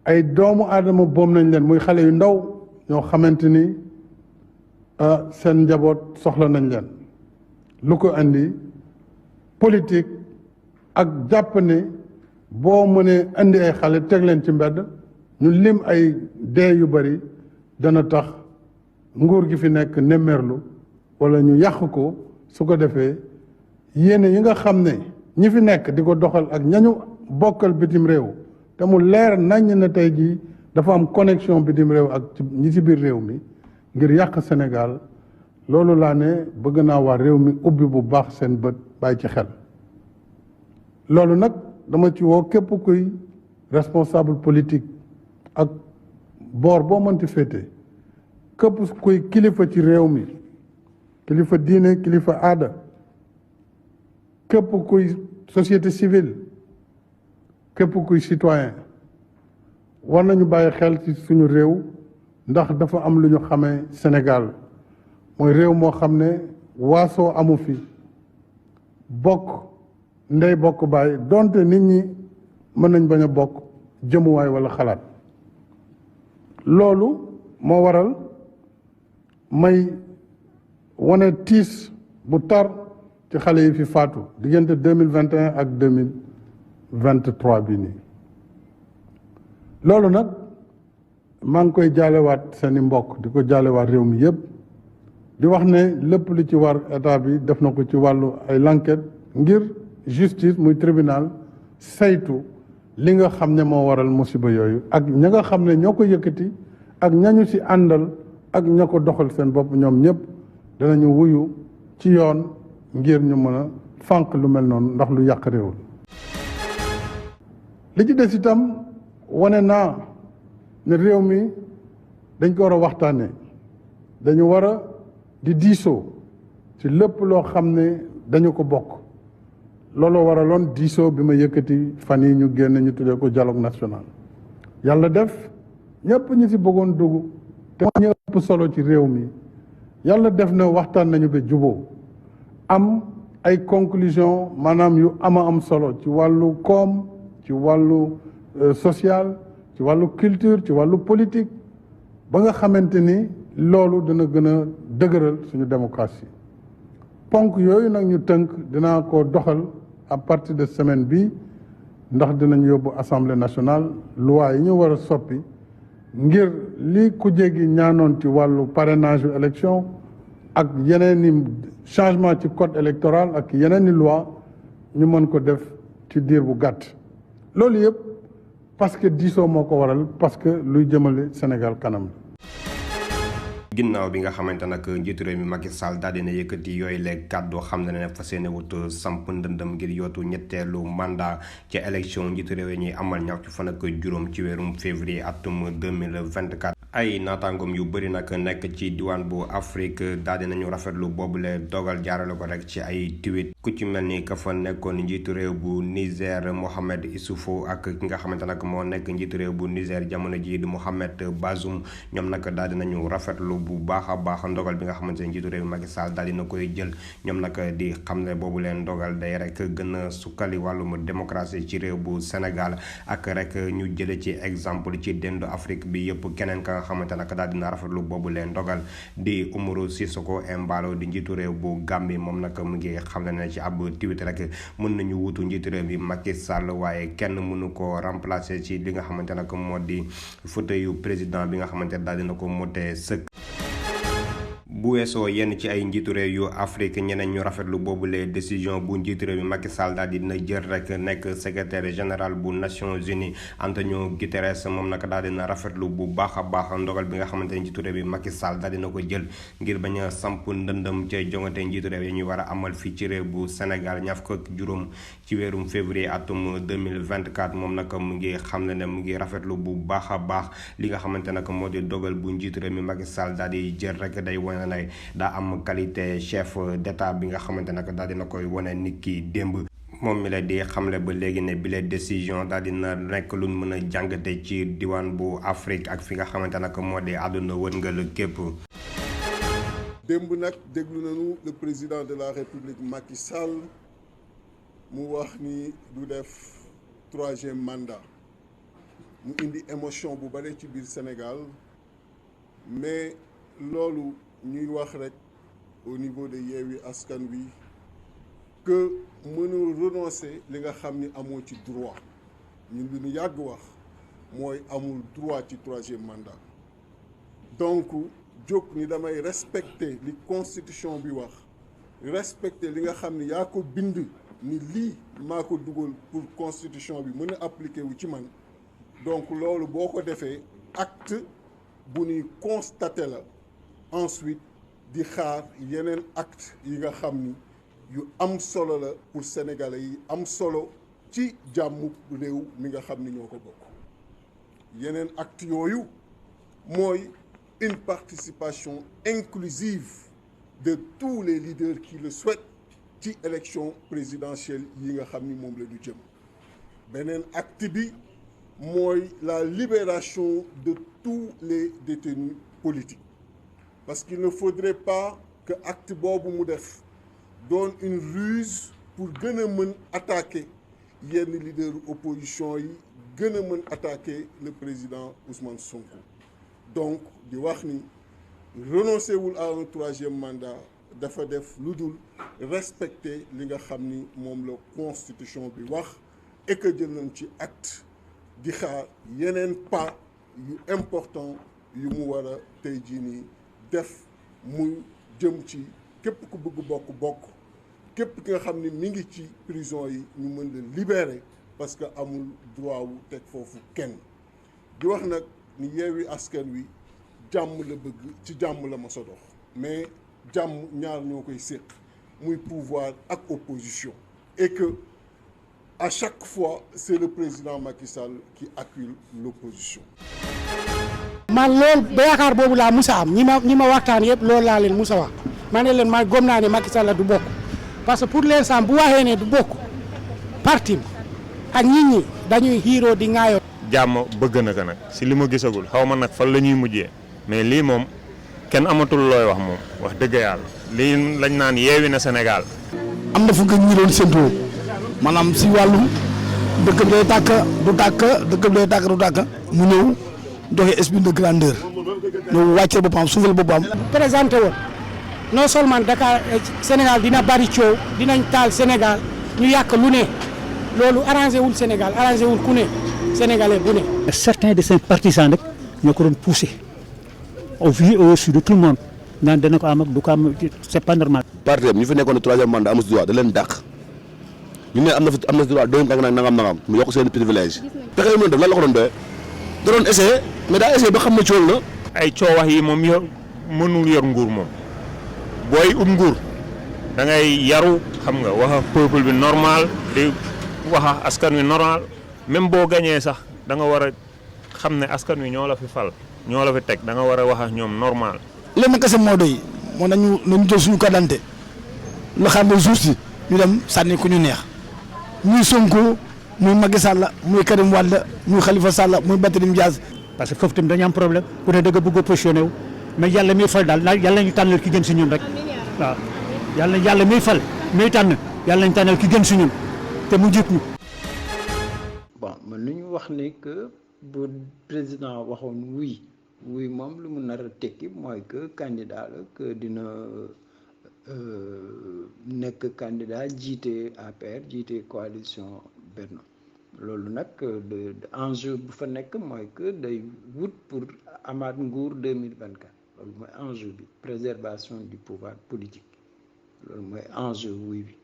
ay doomu aadama boom nañ leen muy xale yu ndaw ñoo xamante ni seen njaboot soxla nañ leen lu ko andi politique ak jàpp ne boo mënee andi ay xale teg leen ci mbedd ñu lim ay dee yu bari dana tax nguur gi fi nekk nemmerlu wala ñu yàq ko su ko defee yéene yi nga xam ne ñi fi nekk di ko doxal ak ñañu bokkal bitim réew te mu leer nañ na tey jii dafa am connexion bitim réew ak ñi ci biir réew mi ngir yàq Sénégal loolu laa ne bëgg naa waa réew mi ubbi bu baax seen bët bàyyi ci xel loolu nag dama ci woo képp kuy responsable politique ak boor boo mënti féete képp kuy kilifa ci réew mi kilifa diine kilifa aada képp kuy société civile képp kuy citoyen war nañu bàyyi xel ci suñu réew ndax dafa am lu ñu xamee Sénégal mooy réew moo xam ne waasoo amu fi bokk ndey bokk baay donte nit ñi mën nañ bañ a bokk jëmuwaay walla xalaat loolu moo waral may wane tiis bu tar ci xale yi fi faatu diggante 2021 ak 2023 bi nii loolu nag maa ngi koy jaalewaat seeni mbokk di ko jaalewaat réew mi yëpp di wax ne lépp lu ci war état bi def na ko ci wàllu ay l'enquête ngir justice muy tribunal saytu li nga xam ne moo waral musiba yooyu ak ña nga xam ne ñoo ko yëkkati ak ñañu ci àndal ak ña ko doxal seen bopp ñoom ñëpp danañu wuyu ci yoon ngir ñu mën a fànq lu mel noonu ndax lu yàq réew li ci des itam wane naa ne réew mi dañ ko war a waxtaanee dañu war a di diisoo ci lépp loo xam ne dañu ko bokk looloo waraloon diisoo bi ma yëkkati fan yi ñu génn ñu tuddee ko dialogue national yàlla def ñëpp ñi ci bëggoon dugg te ñu ëpp solo ci réew mi yàlla def na waxtaan nañu ba juboo am ay conclusion maanaam yu am solo ci wàllu koom ci wàllu social ci wàllu culture ci wàllu politique ba nga xamante ni loolu dana gën a dëgëral suñu démocratie ponk yooyu nag ñu tënk dinaa ko doxal à partir de semaine bi ndax dinañ yóbbu assemblée nationale loi yi ñu war a soppi ngir li ku jéggi ñaanoon ci wàllu parrainage yu élection ak yeneen i changement ci code électoral ak yeneen i loi ñu mën ko def ci diir bu gàtt loolu yëpp parce que diisoo moo ko waral parce que luy jëmale Sénégal kanam ginnaaw bi nga xamante nag njiitu réew mi Macky Sall daal dina yëkkati yooyu léegi kàddu xam ne fas yéene wut samp ndëndëm ngir yootu ñetteelu mandat ci élection njiitu réew yi ñuy amal ñaar ci fan ak juróom ci weerum février atum 2024 ay naataangoom yu bëri nag nekk ci diwaan bu Afrique daal dinañu rafetlu boobule dogal jaarale ko rek ci ay tweet ku ci mel ni ka fa nekkoon njiitu réew bu Niger Mohamed Issoufou ak ki nga xamante nag moo nekk njiitu réew bu Niger jamono ji di Mohamed Bazoum ñoom nag daal dinañu rafetlu bu baax a baax ndogal bi nga xamante ne njiitu réew Macky Sall daal dina koy jël ñoom nag di xam ne boobu leen ndogal day rek gën a sukkali wàllum démocratie ci réew bu Sénégal ak rek ñu jële ci exemple ci dendu Afrique bi yëpp keneen ka nga xamante nag daal dina rafetlu boobu leen ndogal di Umaro Sissoco Embalo di njiitu réew bu Gambie moom nag mu ngi xam ne ci ab tweet rek mën nañu wutu njiitu réew bi Macky Sall waaye kenn mënu ko remplacer ci li nga xamante nag moo di fauteuil yu président bi nga xamante daal dina ko motee sëkk. bu weesoo yenn ci ay njiitu réew yu Afrique ñeneen ñu rafetlu boobule décision bu njiitu réew mi Macky Sall daal dina jël rek nekk secrétaire général bu Nations Unies Antonio Guterres moom nag daal dina rafetlu bu baax a baax ndogal bi nga xamante ne njiitu réew bi Macky Sall daal dina ko jël ngir bañ a samp ndëndëm ca jongante njiitu réew yi ñuy war a amal fii ci réew bu Sénégal ñaar fukk ak juróom ci weerum février atum 2024 moom nag mu ngi xam ne mu ngi rafetlu bu baax a baax li nga xamante nag moo di dogal bu njiitu réew mi Macky Sall daal di jël rek day wane ne daa am qualité chef d'état bi nga xamante nag daal dina koy wane nit ki démb moom mi la di xamle ba léegi ne bile décision daal dina nekk lu mën a jàngate ci diwaan bu Afrique ak fi nga xamante nag moo di àdduna wërngal képp. démb nag déglu nañu le président de la République Macky Sall mu wax ni du def 3e mandat mu indi émotion bu bare ci biir Sénégal mais loolu ñuy wax rek au niveau de Yewwi Askan Wi que mënul renoncer li nga xam ni amoo ci droit ñun li ñu yàgg wax mooy amul droit ci troisième mandat donc jóg ni damay respecter li constitution bi wax respecter li nga xam ni yaa ko bind ni lii maa ko dugal pour constitution bi mën a appliquer wu ci man donc loolu boo ko defee acte bu ñuy constater la ensuite di xaar yeneen acte yi nga xam ni yu am solo la pour sénégalais yi am solo ci jàmmu réew mi nga xam ni ñoo ko bokk yeneen acte yooyu mooy une participation inclusive de tous les leaders qui le souhaitent ci élection présidentielle yi nga xam ni moom la ñu jëm beneen acte bi mooy la libération de tous les détenus politiques parce qu'il ne faudrait pas que acte boobu mu def doon une ruse pour gën a mën attaquer yenn leader opposition yi gën a mën attaquer le président Ousmane Sonko donc di wax ni renoncer wul à un troisième mandat dafa def lu dul respecter li nga xam ni moom la constitution bi wax et que jël nañ ci acte di xaar yeneen pas yu important yu mu war a tey jii nii def muy jëm ci képp ku bëgg bokk képp ki nga xam ni mi ngi ci prison yi ñu mën la libérer parce que amul droit wu teg foofu kenn di wax nag ni Yewwi Askan Wi jàmm la bëgg ci jàmm la mos a dox mais jàmm ñaar ñoo koy séq muy pouvoir ak opposition et que à chaque fois c'est le président Macky Sall qui accule l'opposition. man loolu ba yaakaar boobu laa musa am ñi ma waxtaan yëpp loolu laa leen musa wax ma ne leen ma gëm naa ne Macky Sall du bokk parce que pour l'instant bu waxee ne du bokk parti ak nit ñi dañuy xiiroo di ŋaayoo. jàmm bëgg na ko nag si li ma gisagul xaw ma nag fan la ñuy mujjee mais lii moom kenn amatul looy wax moom wax dëgg yàlla lii lañ naan yeewi na Sénégal. am na fu nga ñi doon séntu maanaam si wàllum dëkk bi day tàkk du tàkk mu ñëw doxee esprit de grandeur ñëw wàccee boppam suufal boppam. présenté woon non seulement Dakar Sénégal dina bari coow dinañ taal Sénégal ñu yàq lu ne loolu arrangé wul Sénégal arrangé wul ku ne sénégalais bu ne. certains de ses partisans nag ñoo ko doon poussé au vu au su de tout le monde naan dana ko am ak du ko am c'est pas normal. parti ñu fi nekkoon troisième mandat amu si droit da leen dàq ñu ne am na droit dooñu tànk nag nangam mu yokk seen privilège pexe yi mu doon def lan la ko doon doyee da doon essayé mais daa essayé ba xam ne cool na. ay coowax yi moom mënul yor nguur moom booy nguur da ngay yaru xam nga wax ak peuple bi normal di wax ak askan wi normal même boo gañee sax da nga war a xam ne askan wi ñoo la fi fal ñoo la fi teg da nga war a wax ak ñoom normal. lenn kese moo doy moo nañu jël suñu carte d'identité loo xam ne jour si ñu dem sànni ku ñu neex muy Sonko muy Macky Sall muy Karim Wade muy Khalifa Sall muy Barthélémy Dias. parce que foofu tamit dañu am problème ku ne dëgg bëgg a positionné wu mais yàlla miy fal daal yàlla ñu tànnal ki gën si ñun rek waaw yàlla miy fal miy tànn yàlla ñu tànnal ki gën si ñun te mu jik ñu. bon mën nañu wax ne que bu président waxoon oui moom lu mu nar a tekki mooy que candidat la que dina nekk candidat jiite APR jiite coalition Benno loolu nag enjeu bu fa nekk mooy que day wut pour amaat nguur 2024 loolu mooy enjeu bi préservation du pouvoir politique loolu mooy enjeu oui bi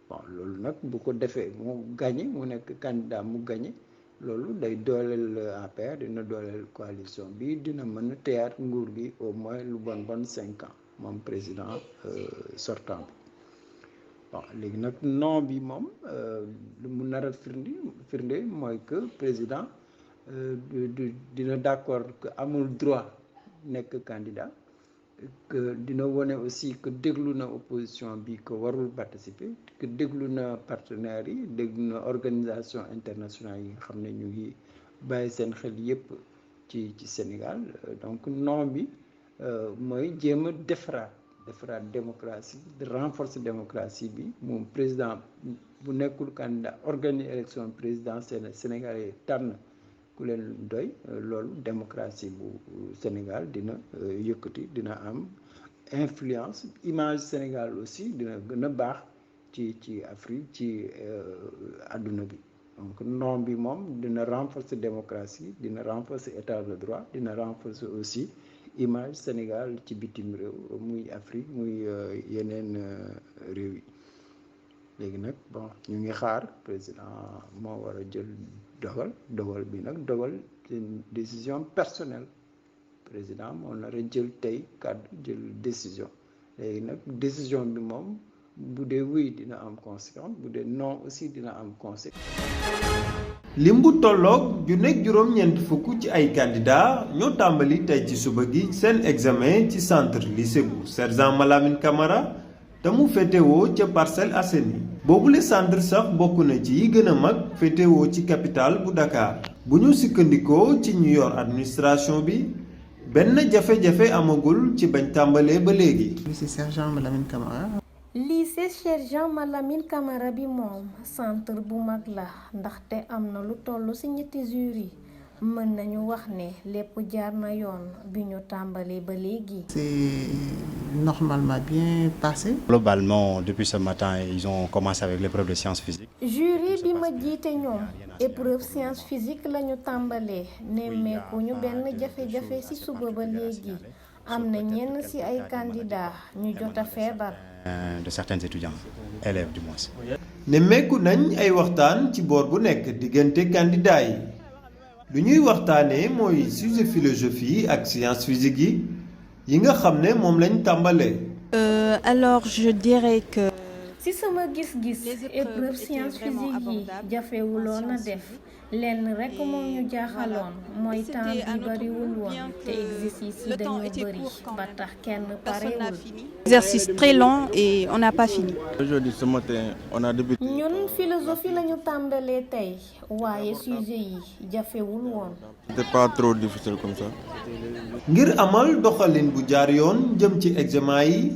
bon loolu nag bu ko defee mu gagné mu nekk candidat mu gagné loolu day dooleel APR dina dooleel coalition bi dina mën a teyaat nguur gi au moins lu bon 5 ans moom président sortant bi bon léegi nag non bi moom lu mu nar a firnde mooy que président dina d'accord que amul droit nekk candidat que dina wone aussi que déglu na opposition bi que warul participer que déglu na partenaires yi déglu na organisation internationale yi nga xam ne ñu ngi bàyyi seen xel yépp ci Sénégal donc non bi mooy jéem a defaraat démocratie renforcer démocratie bi moom président bu nekkul candidat organiser élection présidentielle sénégalais tànn ku ku leen doy loolu démocratie bu Sénégal dina yëkkati dina am influence image Sénégal aussi dina gën a baax ci Afrique ci àdduna bi donc non bi moom dina renforcer démocratie dina renforcer état de droit dina renforcer aussi image Sénégal ci bitim réew muy Afrique muy yeneen réew yi léegi nag bon ñu ngi xaar président moo war a jël dogal bi nag dogal c'est une décision personnelle président moo nar a jël tey kàddu jël décision léegi nag décision bi moom bu dee oui dina am conséquence bu dee non aussi dina am conséquence. lim bu tolloog ju nekk juróom-ñeent fukk ci ay candidat ñoo tàmbali tey ci suba gi seen examen ci centre lycée bu Sergent Malamine Camara te mu féetewoo ca Parcelles Assainies boobule centre sax bokk na ci yi gën a mag féetewoo ci capitale bu Dakar bu ñu sukkandikoo ci ñu yor administration bi benn jafe-jafe amagul ci bañ tàmbalee ba léegi. lycée Sergent Malamine Camara. lycée Sergent Malamine Camara bi moom centre bu mag la ndaxte am na lu toll ci ñetti jury mën nañu wax ne lépp jaar na yoon bi ñu tàmbalee ba léegi. C'est normalement bien passé. Globalement, depuis ce matin, ils ont commencé avec l'épreuve de sciences physiques. jury bi ma jiite ñoom épreuve sciences physiques la ñu tàmbalee nemmeeku ñu benn jafe-jafe ci suba ba léegi am na ñenn ci ay candidats ñu jot a feebar. De certains étudiants, élèves du moins. nemmeeku nañ ay waxtaan ci boor bu nekk diggante candidat yi lu ñuy waxtaanee mooy sujet philosophie ak sciences physiques yi nga xam ne moom lañ tàmbalee. Alors je dirais que. ci sama gis-gis épreuve sciences physiques yi jafewuloon a def lenn rek moom ñu jaaxaloon mooy temps bi bariwul woon te exercice yi dañoo bari ba tax kenn parewul. Exercice très long et on n'a pas fini. Aujourd'hui ce matin on a débuté. ñun philosophie lañu tàmbalee tey waaye sujet yi jafewul woon. C'était pas trop difficile comme ça. ngir amal doxalin bu jaar yoon jëm ci examen yi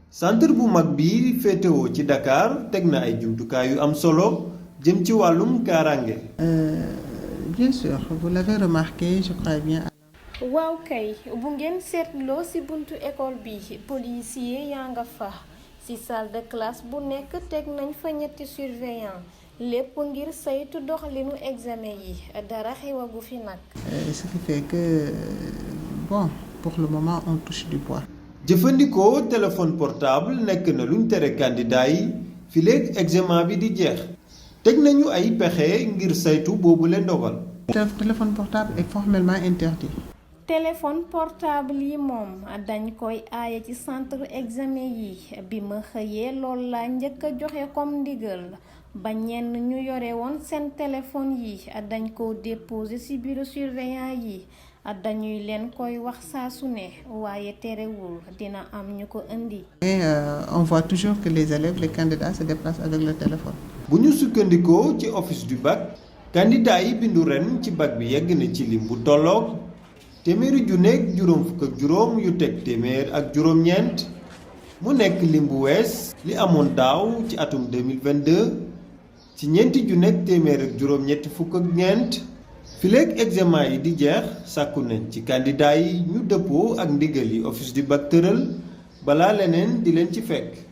centre bu mag bi féetewoo ci Dakar teg na ay jumtukaay yu am solo jëm ci wàllum kaaraange. Bien sûr, vous l'avez remarqué, je crois bien. waaw kay bu ngeen seetloo ci buntu école bi policier yaa nga fa ci salle de classe bu nekk teg nañ fa ñetti surveillant lépp ngir saytu doxalinu examen yi dara xewagu fi nag. Ce qui fait que bon pour le moment on touche du bois. jëfandikoo téléphone portable nekk na luñ tere candidat yi fi léegi examen bi di jeex teg nañu ay pexe ngir saytu boobu leen dogal. Téléphone portable est formellement interdit. téléphone portable yi moom dañ koy aaye ci centre examen yi bi ma xëyee lool laa njëkk a joxe comme ndigal ba ñenn ñu yore woon seen téléphone yi dañ ko déposer ci bureau surveillant yi dañuy leen koy wax saa su ne waaye terewul dina am ñu ko indi. Et on voit toujours que les élèves, les candidats se déplacent avec le téléphone. bu ñu sukkandikoo ci office du bac candidat yi bindu ren ci bac bi yegg na ci lim bu tolloog téeméeri junneeg juróom fukk ak juróom yu teg téeméer ak juróom-ñeent mu nekk lim bu wees li amoon daaw ci atum 2022 ci ñeenti junneeg téeméer ak juróom-ñetti fukk ak ñeent fileeg examen yi di jeex sàkku nañ ci candidat yi ñu dëppoo ak ndigal yi office du bac tëral balaa leneen di leen ci fekk.